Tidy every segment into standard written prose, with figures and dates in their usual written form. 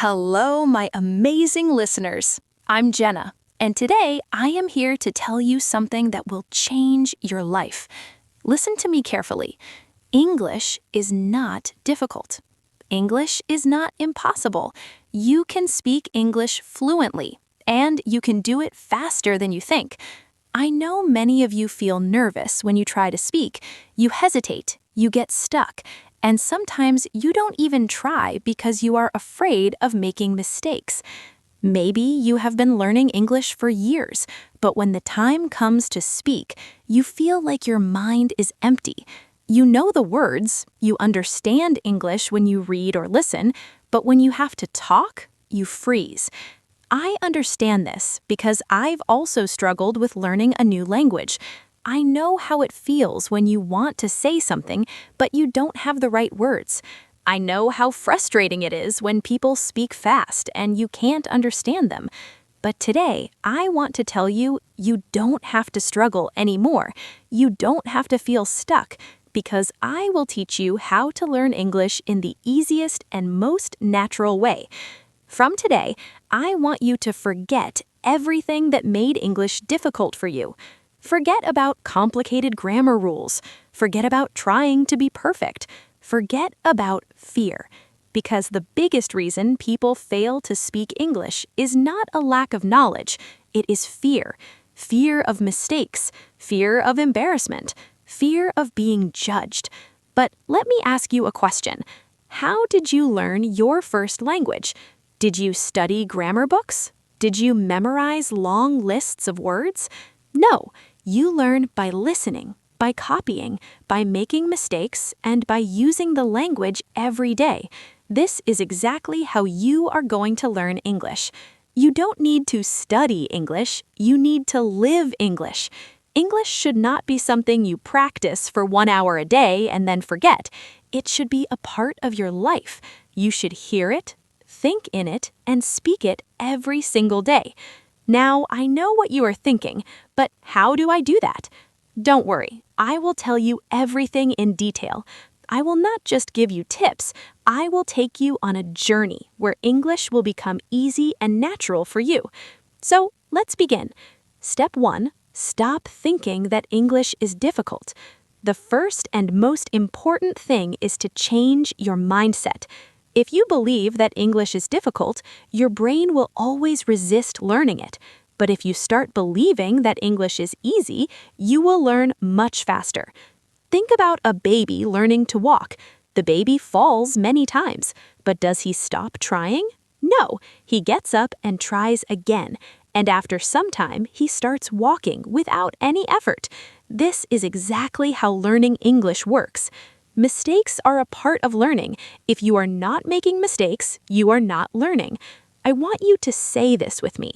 Hello, my amazing listeners. I'm Jenna, and today I am here to tell you something that will change your life. Listen to me carefully. English is not difficult. English is not impossible. You can speak English fluently, and you can do it faster than you think. I know many of you feel nervous when you try to speak. You hesitate, you get stuck, and sometimes you don't even try because you are afraid of making mistakes. Maybe you have been learning English for years, but when the time comes to speak, you feel like your mind is empty. You know the words, you understand English when you read or listen, but when you have to talk, you freeze. I understand this because I've also struggled with learning a new language. I know how it feels when you want to say something, but you don't have the right words. I know how frustrating it is when people speak fast and you can't understand them. But today, I want to tell you, you don't have to struggle anymore. You don't have to feel stuck, because I will teach you how to learn English in the easiest and most natural way. From today, I want you to forget everything that made English difficult for you. Forget about complicated grammar rules. Forget about trying to be perfect. Forget about fear. Because the biggest reason people fail to speak English is not a lack of knowledge. It is fear. Fear of mistakes. Fear of embarrassment. Fear of being judged. But let me ask you a question. How did you learn your first language? Did you study grammar books? Did you memorize long lists of words? No, you learn by listening, by copying, by making mistakes, and by using the language every day. This is exactly how you are going to learn English. You don't need to study English, you need to live English. English should not be something you practice for 1 hour a day and then forget. It should be a part of your life. You should hear it, think in it, and speak it every single day. Now, I know what you are thinking, but how do I do that? Don't worry, I will tell you everything in detail. I will not just give you tips, I will take you on a journey where English will become easy and natural for you. So, let's begin. Step 1, stop thinking that English is difficult. The first and most important thing is to change your mindset. If you believe that English is difficult, your brain will always resist learning it. But if you start believing that English is easy, you will learn much faster. Think about a baby learning to walk. The baby falls many times, but does he stop trying? No, he gets up and tries again, and after some time, he starts walking without any effort. This is exactly how learning English works. Mistakes are a part of learning. If you are not making mistakes, you are not learning. I want you to say this with me.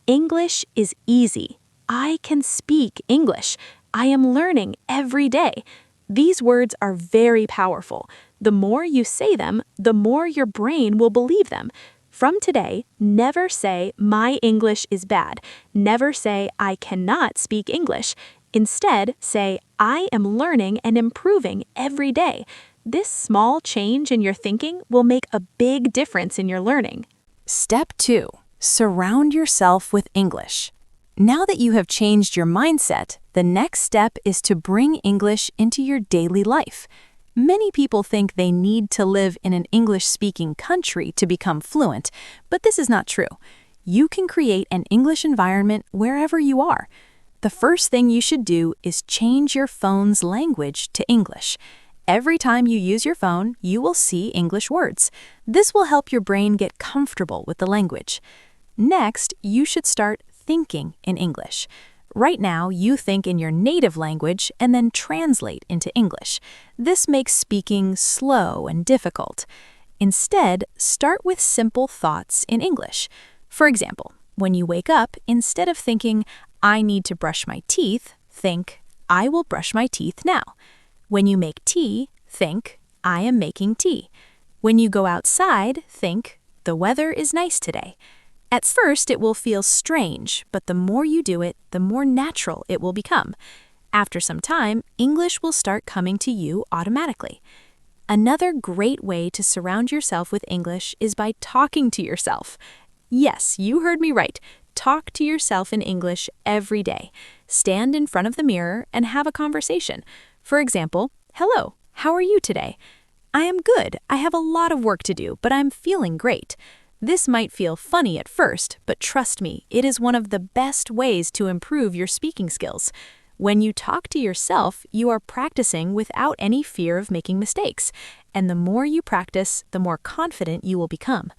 English is easy. I can speak English. I am learning every day. These words are very powerful. The more you say them, the more your brain will believe them. From today, never say, "My English is bad." Never say, "I cannot speak English." Instead, say, "I am learning and improving every day." This small change in your thinking will make a big difference in your learning. Step 2. Surround yourself with English. Now that you have changed your mindset, the next step is to bring English into your daily life. Many people think they need to live in an English-speaking country to become fluent, but this is not true. You can create an English environment wherever you are. The first thing you should do is change your phone's language to English. Every time you use your phone, you will see English words. This will help your brain get comfortable with the language. Next, you should start thinking in English. Right now, you think in your native language and then translate into English. This makes speaking slow and difficult. Instead, start with simple thoughts in English. For example, when you wake up, instead of thinking, "I need to brush my teeth," think, "I will brush my teeth now." When you make tea, think, "I am making tea." When you go outside, think, "The weather is nice today." At first, it will feel strange, but the more you do it, the more natural it will become. After some time, English will start coming to you automatically. Another great way to surround yourself with English is by talking to yourself. Yes, you heard me right. Talk to yourself in English every day. Stand in front of the mirror and have a conversation. For example, hello, how are you today? I am good. I have a lot of work to do, but I'm feeling great. This might feel funny at first, but trust me, it is one of the best ways to improve your speaking skills. When you talk to yourself, you are practicing without any fear of making mistakes, and the more you practice, the more confident you will become.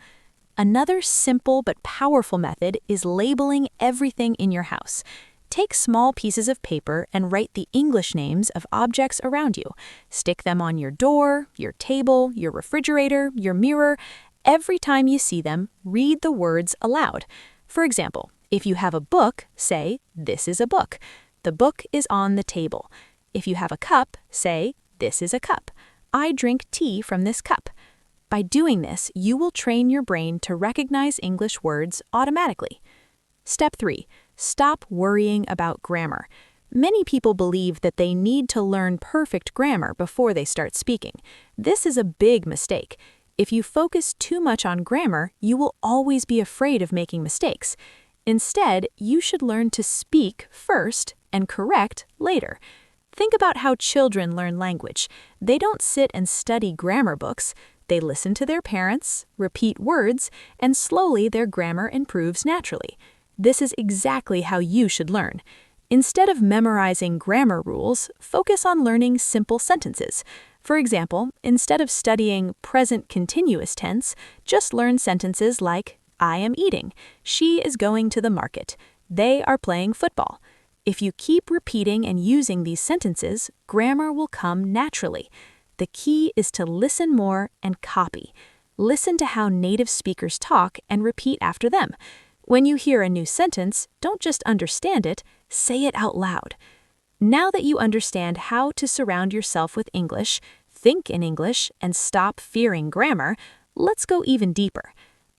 Another simple but powerful method is labeling everything in your house. Take small pieces of paper and write the English names of objects around you. Stick them on your door, your table, your refrigerator, your mirror. Every time you see them, read the words aloud. For example, if you have a book, say, "This is a book." The book is on the table. If you have a cup, say, "This is a cup. I drink tea from this cup." By doing this, you will train your brain to recognize English words automatically. Step 3. Stop worrying about grammar. Many people believe that they need to learn perfect grammar before they start speaking. This is a big mistake. If you focus too much on grammar, you will always be afraid of making mistakes. Instead, you should learn to speak first and correct later. Think about how children learn language. They don't sit and study grammar books. They listen to their parents, repeat words, and slowly their grammar improves naturally. This is exactly how you should learn. Instead of memorizing grammar rules, focus on learning simple sentences. For example, instead of studying present continuous tense, just learn sentences like, "I am eating," "She is going to the market," "They are playing football." If you keep repeating and using these sentences, grammar will come naturally. The key is to listen more and copy. Listen to how native speakers talk and repeat after them. When you hear a new sentence, don't just understand it, say it out loud. Now that you understand how to surround yourself with English, think in English, and stop fearing grammar, let's go even deeper.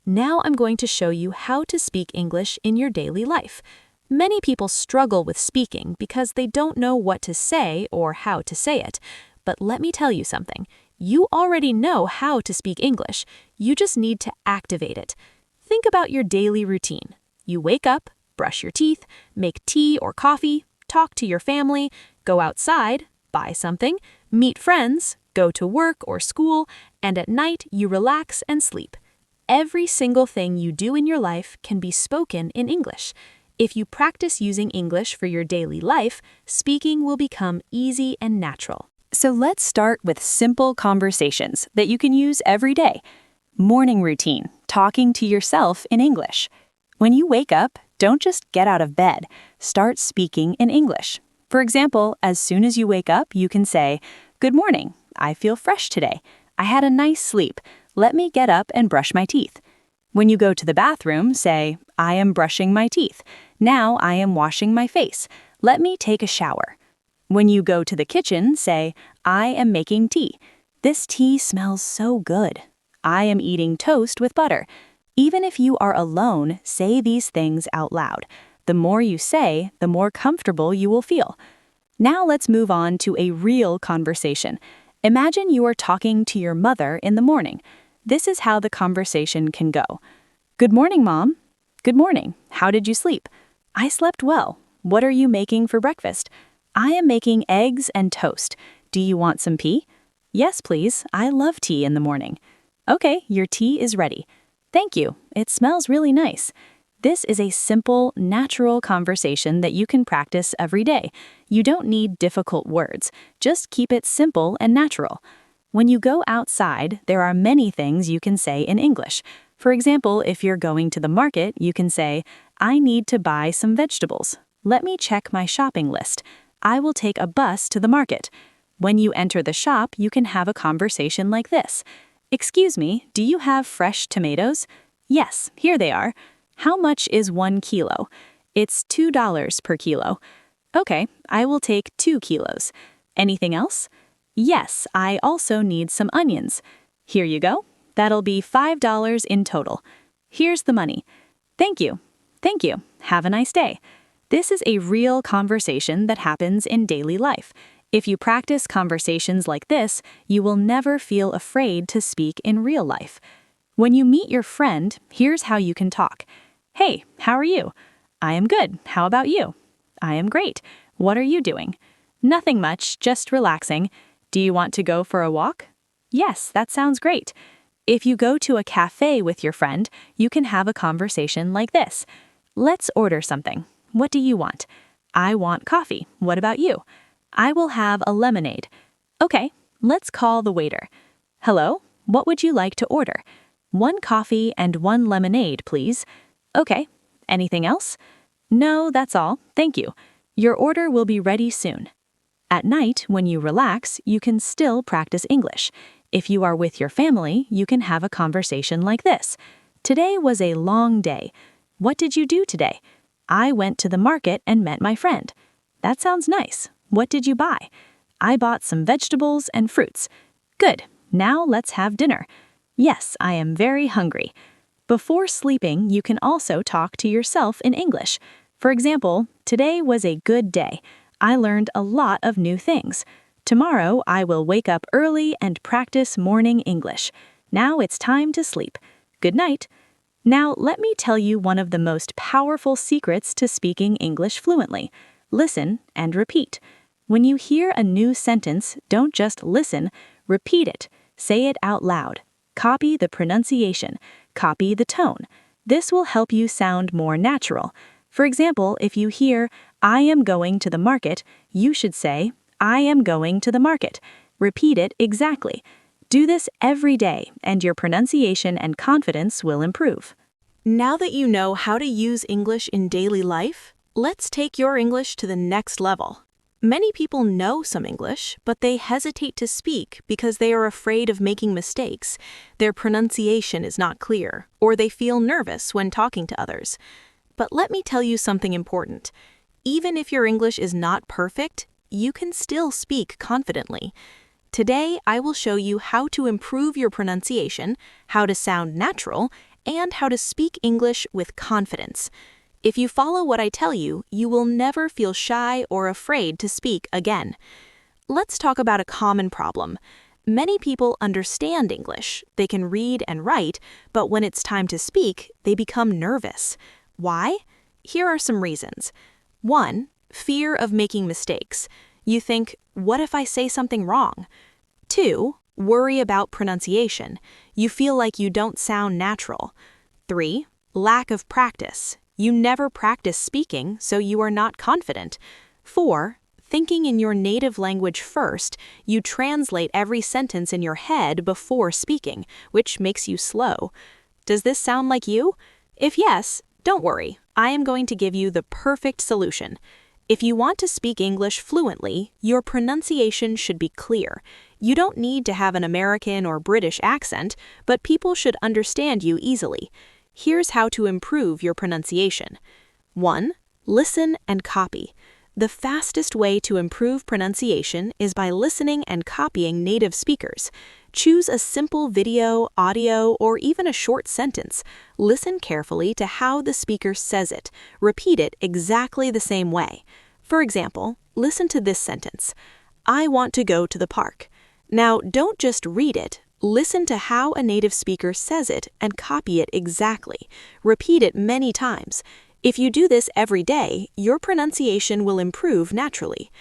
Now I'm going to show you how to speak English in your daily life. Many people struggle with speaking because they don't know what to say or how to say it. But let me tell you something. You already know how to speak English. You just need to activate it. Think about your daily routine. You wake up, brush your teeth, make tea or coffee, talk to your family, go outside, buy something, meet friends, go to work or school, and at night you relax and sleep. Every single thing you do in your life can be spoken in English. If you practice using English for your daily life, speaking will become easy and natural. So let's start with simple conversations that you can use every day. Morning routine, talking to yourself in English. When you wake up, don't just get out of bed. Start speaking in English. For example, as soon as you wake up, you can say, "Good morning. I feel fresh today. I had a nice sleep. Let me get up and brush my teeth." When you go to the bathroom, say, "I am brushing my teeth. Now I am washing my face. Let me take a shower." When you go to the kitchen, say, "I am making tea. This tea smells so good. I am eating toast with butter." Even if you are alone, say these things out loud. The more you say, the more comfortable you will feel. Now let's move on to a real conversation. Imagine you are talking to your mother in the morning. This is how the conversation can go. "Good morning, Mom." "Good morning. How did you sleep?" "I slept well. What are you making for breakfast?" "I am making eggs and toast. Do you want some tea?" "Yes, please. I love tea in the morning." "Okay, your tea is ready." "Thank you. It smells really nice." This is a simple, natural conversation that you can practice every day. You don't need difficult words. Just keep it simple and natural. When you go outside, there are many things you can say in English. For example, if you're going to the market, you can say, "I need to buy some vegetables. Let me check my shopping list. I will take a bus to the market." When you enter the shop, you can have a conversation like this. "Excuse me, do you have fresh tomatoes?" "Yes, here they are." "How much is 1 kilo?" "It's $2 per kilo." "Okay, I will take 2 kilos." "Anything else?" "Yes, I also need some onions." "Here you go. That'll be $5 in total. Here's the money." "Thank you." "Thank you. Have a nice day." This is a real conversation that happens in daily life. If you practice conversations like this, you will never feel afraid to speak in real life. When you meet your friend, here's how you can talk. Hey, how are you? I am good. How about you? I am great. What are you doing? Nothing much, just relaxing. Do you want to go for a walk? Yes, that sounds great. If you go to a cafe with your friend, you can have a conversation like this. Let's order something. What do you want? I want coffee. What about you? I will have a lemonade. Okay, let's call the waiter. Hello, what would you like to order? 1 coffee and 1 lemonade, please. Okay, anything else? No, that's all, thank you. Your order will be ready soon. At night, when you relax, you can still practice English. If you are with your family, you can have a conversation like this. Today was a long day. What did you do today? I went to the market and met my friend. That sounds nice. What did you buy? I bought some vegetables and fruits. Good. Now let's have dinner. Yes, I am very hungry. Before sleeping, you can also talk to yourself in English. For example, today was a good day. I learned a lot of new things. Tomorrow, I will wake up early and practice morning English. Now it's time to sleep. Good night. Now, let me tell you one of the most powerful secrets to speaking English fluently. Listen and repeat. When you hear a new sentence, don't just listen, repeat it. Say it out loud. Copy the pronunciation. Copy the tone. This will help you sound more natural. For example, if you hear, I am going to the market, you should say, I am going to the market. Repeat it exactly. Do this every day, and your pronunciation and confidence will improve. Now that you know how to use English in daily life, let's take your English to the next level. Many people know some English, but they hesitate to speak because they are afraid of making mistakes. Their pronunciation is not clear, or they feel nervous when talking to others. But let me tell you something important. Even if your English is not perfect, you can still speak confidently. Today, I will show you how to improve your pronunciation, how to sound natural, and how to speak English with confidence. If you follow what I tell you, you will never feel shy or afraid to speak again. Let's talk about a common problem. Many people understand English, they can read and write, but when it's time to speak, they become nervous. Why? Here are some reasons. 1. Fear of making mistakes. You think, what if I say something wrong? 2. Worry about pronunciation. You feel like you don't sound natural. 3. Lack of practice. You never practice speaking, so you are not confident. 4. Thinking in your native language first, you translate every sentence in your head before speaking, which makes you slow. Does this sound like you? If yes, don't worry. I am going to give you the perfect solution. If you want to speak English fluently, your pronunciation should be clear. You don't need to have an American or British accent, but people should understand you easily. Here's how to improve your pronunciation. 1. Listen and copy. The fastest way to improve pronunciation is by listening and copying native speakers. Choose a simple video, audio, or even a short sentence. Listen carefully to how the speaker says it. Repeat it exactly the same way. For example, listen to this sentence. I want to go to the park. Now, don't just read it. Listen to how a native speaker says it and copy it exactly. Repeat it many times. If you do this every day, your pronunciation will improve naturally.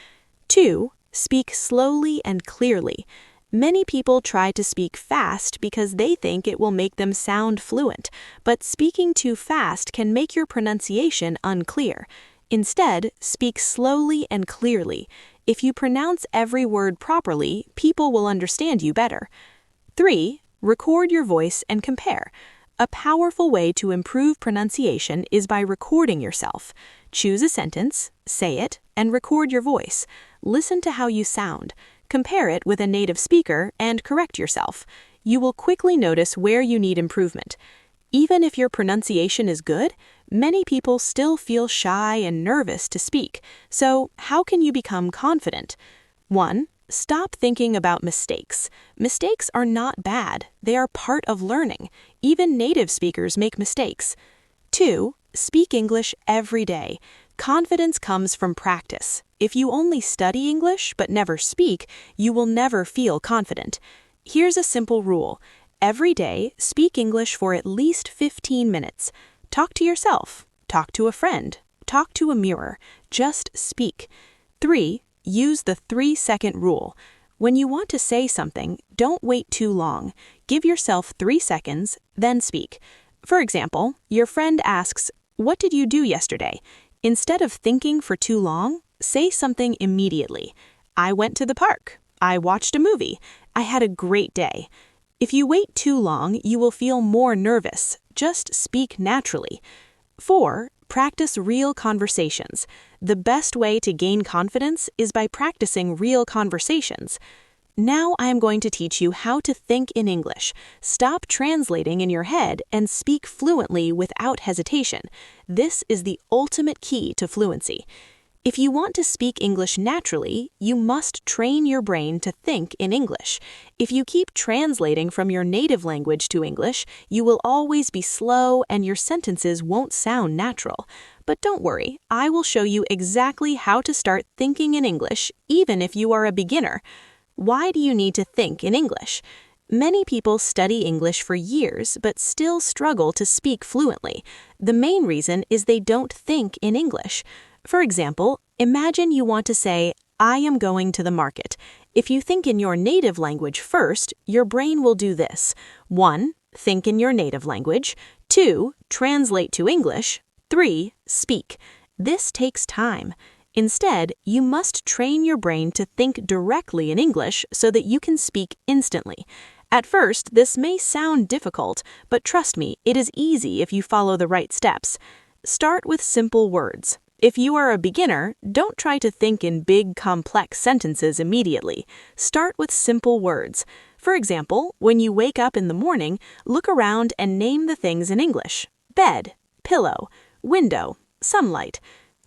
2. Speak slowly and clearly. Many people try to speak fast because they think it will make them sound fluent, but speaking too fast can make your pronunciation unclear. Instead, speak slowly and clearly. If you pronounce every word properly, people will understand you better. 3. Record your voice and compare. A powerful way to improve pronunciation is by recording yourself. Choose a sentence, say it, and record your voice. Listen to how you sound. Compare it with a native speaker and correct yourself. You will quickly notice where you need improvement. Even if your pronunciation is good, many people still feel shy and nervous to speak. So, how can you become confident? 1. Stop thinking about mistakes. Mistakes are not bad. They are part of learning. Even native speakers make mistakes. 2. Speak English every day. Confidence comes from practice. If you only study English but never speak, you will never feel confident. Here's a simple rule. Every day, speak English for at least 15 minutes. Talk to yourself. Talk to a friend. Talk to a mirror. Just speak. 3. Use the 3-second rule. When you want to say something, don't wait too long. Give yourself 3 seconds, then speak. For example, your friend asks, "What did you do yesterday?" Instead of thinking for too long, say something immediately. "I went to the park. I watched a movie. I had a great day." If you wait too long, you will feel more nervous. Just speak naturally. 4. Practice real conversations. The best way to gain confidence is by practicing real conversations. Now I am going to teach you how to think in English. Stop translating in your head and speak fluently without hesitation. This is the ultimate key to fluency. If you want to speak English naturally, you must train your brain to think in English. If you keep translating from your native language to English, you will always be slow and your sentences won't sound natural. But don't worry, I will show you exactly how to start thinking in English, even if you are a beginner. Why do you need to think in English? Many people study English for years but still struggle to speak fluently. The main reason is they don't think in English. For example, imagine you want to say, "I am going to the market." If you think in your native language first, your brain will do this. 1. Think in your native language. 2. Translate to English. 3. Speak. This takes time. Instead, you must train your brain to think directly in English so that you can speak instantly. At first, this may sound difficult, but trust me, it is easy if you follow the right steps. Start with simple words. If you are a beginner, don't try to think in big, complex sentences immediately. Start with simple words. For example, when you wake up in the morning, look around and name the things in English. Bed, pillow, window, sunlight.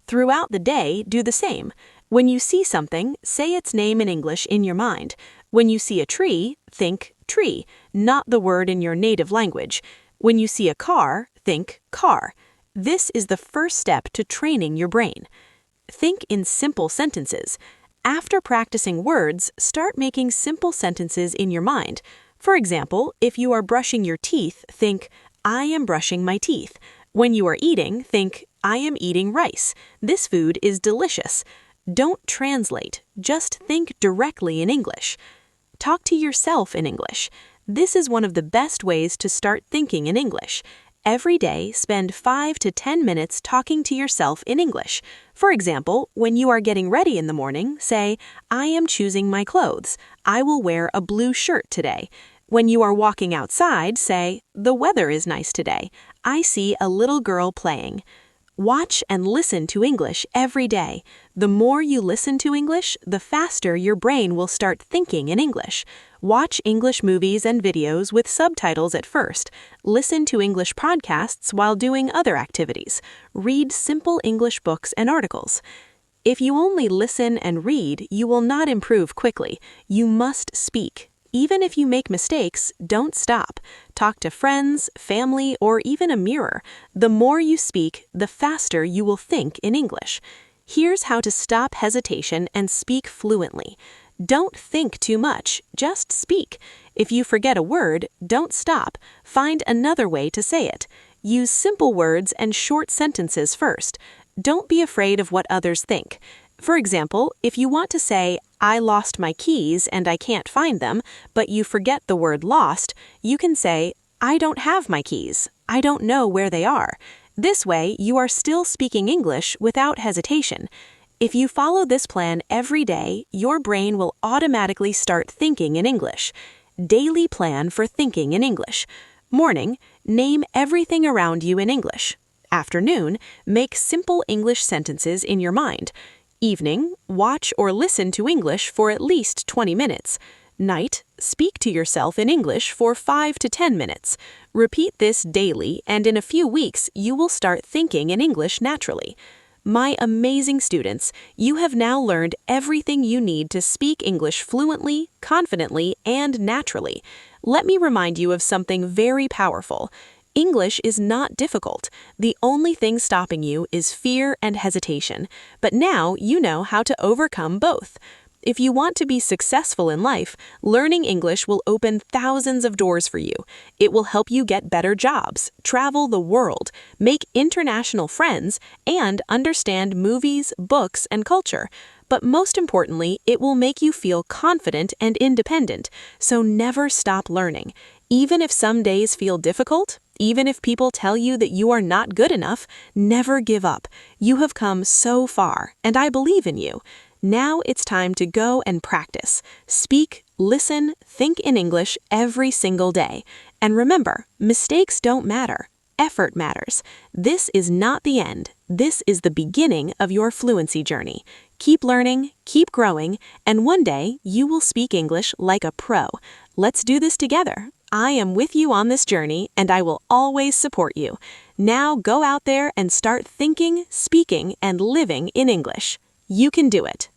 Throughout the day, do the same. When you see something, say its name in English in your mind. When you see a tree, think tree, not the word in your native language. When you see a car, think car. This is the first step to training your brain. Think in simple sentences. After practicing words, start making simple sentences in your mind. For example, if you are brushing your teeth, think, "I am brushing my teeth." When you are eating, think, "I am eating rice. This food is delicious." Don't translate, just think directly in English. Talk to yourself in English. This is one of the best ways to start thinking in English. Every day, spend 5 to 10 minutes talking to yourself in English. For example, when you are getting ready in the morning, say, "I am choosing my clothes. I will wear a blue shirt today." When you are walking outside, say, "The weather is nice today. I see a little girl playing." Watch and listen to English every day. The more you listen to English, the faster your brain will start thinking in English. Watch English movies and videos with subtitles at first. Listen to English podcasts while doing other activities. Read simple English books and articles. If you only listen and read, you will not improve quickly. You must speak. Even if you make mistakes, don't stop. Talk to friends, family, or even a mirror. The more you speak, the faster you will think in English. Here's how to stop hesitation and speak fluently. Don't think too much, just speak. If you forget a word, don't stop. Find another way to say it. Use simple words and short sentences first. Don't be afraid of what others think. For example, if you want to say, "I lost my keys and I can't find them," but you forget the word lost, you can say, "I don't have my keys. I don't know where they are." This way, you are still speaking English without hesitation. If you follow this plan every day, your brain will automatically start thinking in English. Daily plan for thinking in English. Morning, name everything around you in English. Afternoon, make simple English sentences in your mind. Evening, watch or listen to English for at least 20 minutes. Night, speak to yourself in English for 5 to 10 minutes. Repeat this daily, and in a few weeks, you will start thinking in English naturally. My amazing students, you have now learned everything you need to speak English fluently, confidently, and naturally. Let me remind you of something very powerful. English is not difficult. The only thing stopping you is fear and hesitation. But now you know how to overcome both. If you want to be successful in life, learning English will open thousands of doors for you. It will help you get better jobs, travel the world, make international friends, and understand movies, books, and culture. But most importantly, it will make you feel confident and independent, so never stop learning. Even if some days feel difficult, even if people tell you that you are not good enough, never give up. You have come so far, and I believe in you. Now it's time to go and practice. Speak, listen, think in English every single day. And remember, mistakes don't matter. Effort matters. This is not the end. This is the beginning of your fluency journey. Keep learning, keep growing, and one day you will speak English like a pro. Let's do this together. I am with you on this journey, and I will always support you. Now go out there and start thinking, speaking, and living in English. You can do it.